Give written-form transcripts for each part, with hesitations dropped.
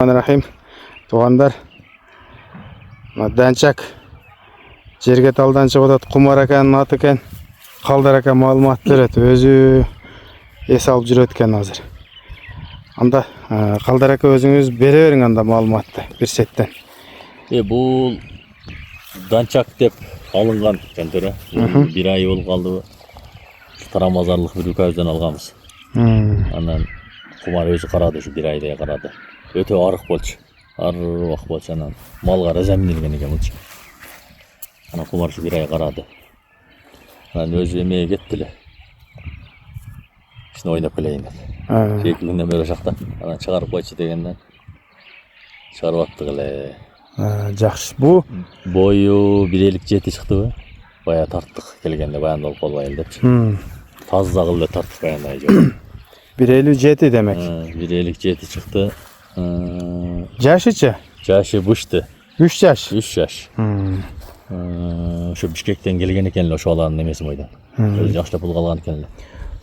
Bismillahirrahmanirrahim. Туғандар, Данчак жерге талдан шығып атат, Құмар аканын аты екен, Қалдар ака маалымат береді, өзі ес алып жүреді екен азыр. Анда Қалдар ака өзіңіз бере берің анда маалыматты бір сеттен. Бұл Данчак деп алынған кентері. Bir ай болып қалды. Тарамазарлық бір үкәуізден алғамыз. Анан Құмар өзі қарады, бір айдай қарады. Өте арық болчу. Арық болчу, анан малға разаминилген екен болчу. Анан Құмар бір ай қарады. Анан өзі емеге кеттілі. Ішін ойнап келейін деді. Екі күннен бері жақта. Анан шығарып қойшы дегеннен шығарып аттық әлі. Жақсы. Бұл бойы 1.57 шықты ба? Бая тарттық келгенде баянды олып қалбай елдепші. Тазы зағылды тарттық баяндай жоқ. 1.57 демек. 1.57 шықты. Жашычы? Жашы бұшты. 3 жаш? 3 жаш. Şu Бишкектен келген екен ошо аланын немесі мойдан. Өзі жаштап бұл қалған екен.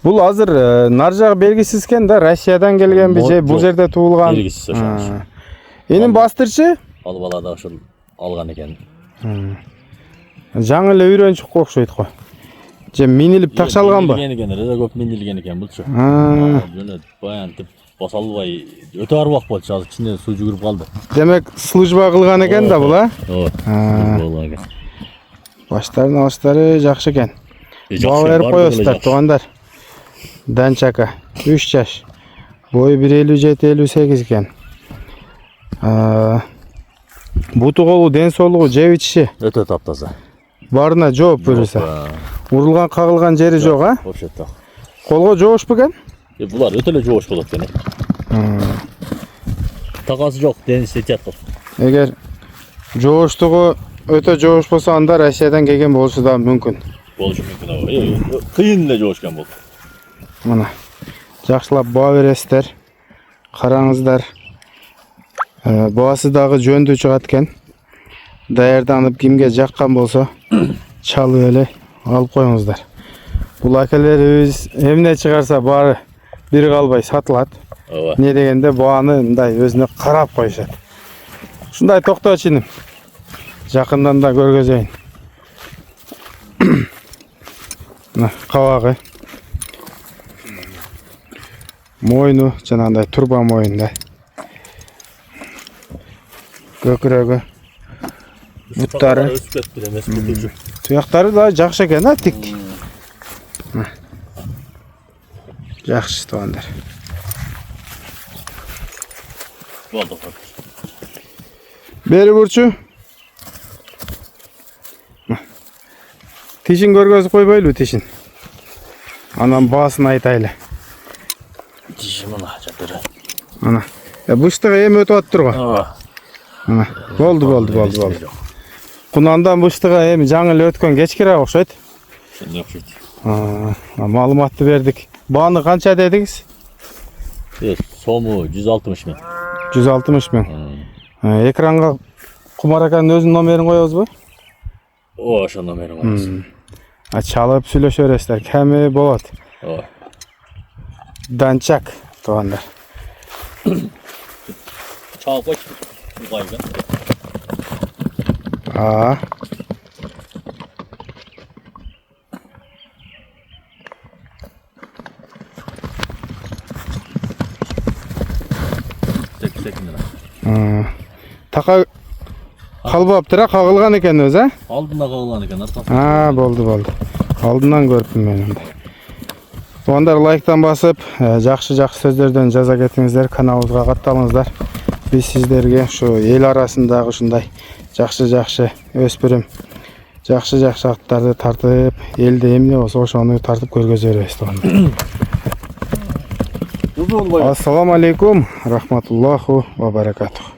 Бұл азыр нар жағы белгісіз кен да, Россиядан келген бе же бұл жерде туылған? Белгісіз ошо. Енің бастыршы? Ал балада ошо алған екен. Жаңы эле үйрөнчүк окшойт го. Же минилип такшалган ба? Минилген көп минилген екен булчу. Жөнөт баянтып басалбай өтө арбак болчу, азыр ичине суу жүгүрүп калды. Демек служба кылган экен да бул, а? Ооба. Баштардын алыштары жакшы экен. Баа берип коесуздар, туугандар. Данчака 3 жаш. Бою 1.57-58 экен. Буту колу, ден соолугу, жеп ичиши өтө таптаза. Барына жооп берсе. Урулган, кагылган жери жок, а? Вообще так. Колго жоошпу экен? Булар өтө эле жоош болот экен. Такасы жок, денисте жатат. Эгер жооштугу өтө жоош болсо, анда Россиядан келген болушу да мүмкүн. Болушу мүмкүн. Кыйын эле жоошкан болду. Мына жакшылап баа бересиздер. Караңыздар. Баасы дагы жөндүү чыгат экен. Даярданып кимге жаккан болсо, чалып эле алып коюңуздар. Бул акелерибиз эмне чыгарса баары бир калбай сатылат. Не дегенде бааны мындай өзүнө карап коюшат. Ушундай токточу иним. Жакындан да көргөзөйүн. Мына кабагы. Мойну жанагындай турба мойнундай. Көкүрөгү. Буттары. Туяктары да жакшы экен, а, тик. Жакшы туугандар. Болду. Бери бурчу. Тишин көргөзүп койбойлу, тишин. Анан баасын айтайлы. Тишин мына жатыры. Ана. Быштыгы эми өтүп аттыр го. Ана. Болду. Кунандан быштыгы эми жаңы эле өткөн кечкирээк окшойт. Ошондой окшойт. Маалыматты бердик. Бааны канча дедиңиз? Сому 160 миң. 160 миң. Экранга Кумар аканын өзүнүн номерин коебузбу? Ошо номерин коебуз. Чалып сүйлөшө бересиздер, кеми болот. Данчак туугандар. Чалып койчу. Угайга. Така калбаптыр, а, кагылган экен өзү, а? Алдында кагылган экен, аркасы. Болду. Алдынан көрүптүм мен. Туугандар, лайктан басып, жакшы сөздөрдөн жаза кетиңиздер, каналыбызга катталыңыздар. Биз сиздерге ушу эл арасындагы ушундай жакшы өспүрүм, жакшы аттарды тартып, элде эмне болсо ошону тартып көргөзө беребиз, туугандар. Ассаламу алейкум, рахматуллаху ва баракатух.